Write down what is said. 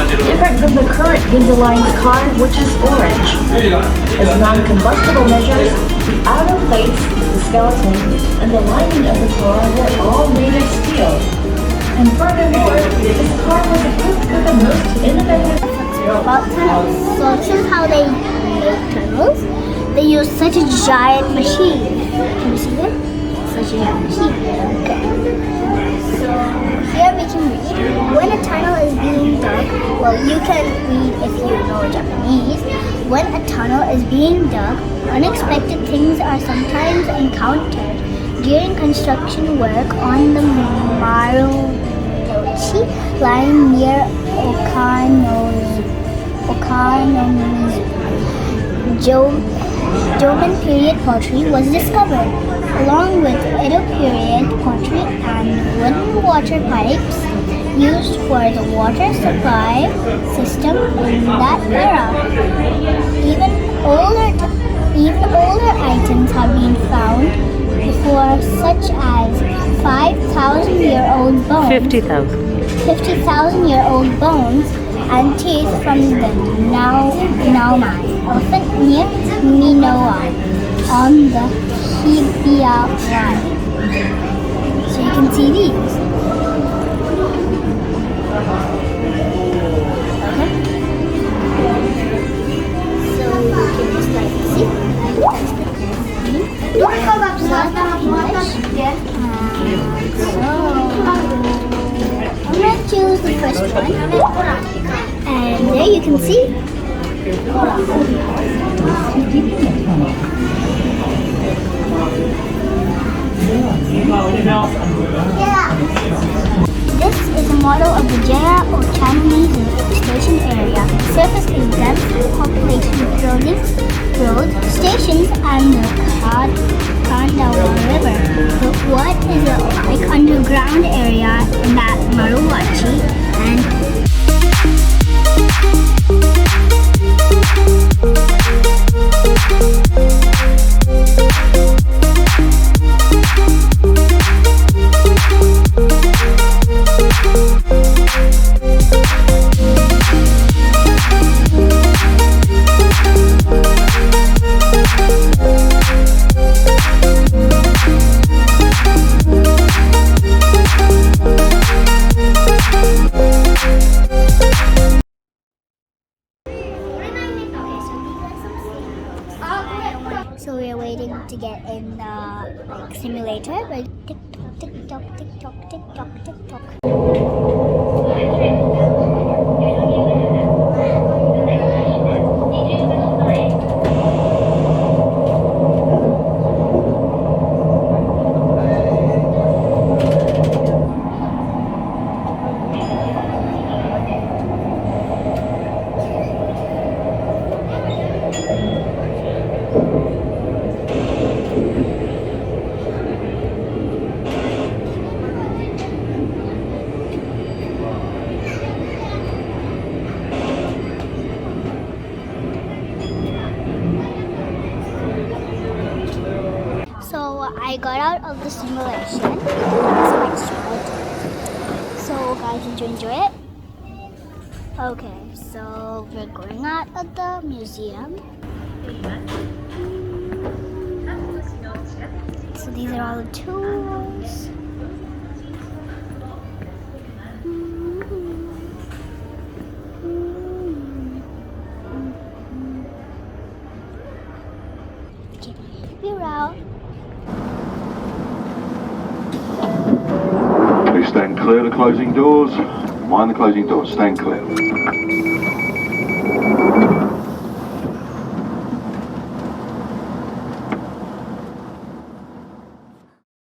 different from the current Invisalign car, which is orange. As non-combustible measures, the outer plates, the skeleton, and the lining of the car were all made of steel. And furthermore, this car was equipped with the most innovative about tunnels. So this is how they make tunnels. They use such a giant machine. Can you see that? Such a giant machine. Okay. So here we can read. When a tunnel is being dug, well, you can read if you know Japanese. When a tunnel is being dug, unexpected things are sometimes encountered during construction work on the Marunouchi line near Okanonomizu. Doman period pottery was discovered, along with Edo period pottery and wooden water pipes used for the water supply system in that era. Even older items have been found before, such as 5,000-year-old bones, 50,000-year-old bones, and teeth from the Naomai elephant near Minoa on the Hibiya line. So you can see these. Okay. So you can just like see. I'm going to choose the first one. And there you can see. This is a model of the Jaya or Chinese station area. The surface is dense, populated with buildings, roads, stations, and the Kandawa River. But what is it like underground area in that Marunouchi and so we're waiting to get in the simulator. Like tick tock, tick tock, tick tock, tick tock. I got out of the simulation. So guys, did you enjoy it? Okay, so we're going out of the museum. So these are all the tools. Okay, we're out. Please stand clear of the closing doors. Mind the closing doors. Stand clear.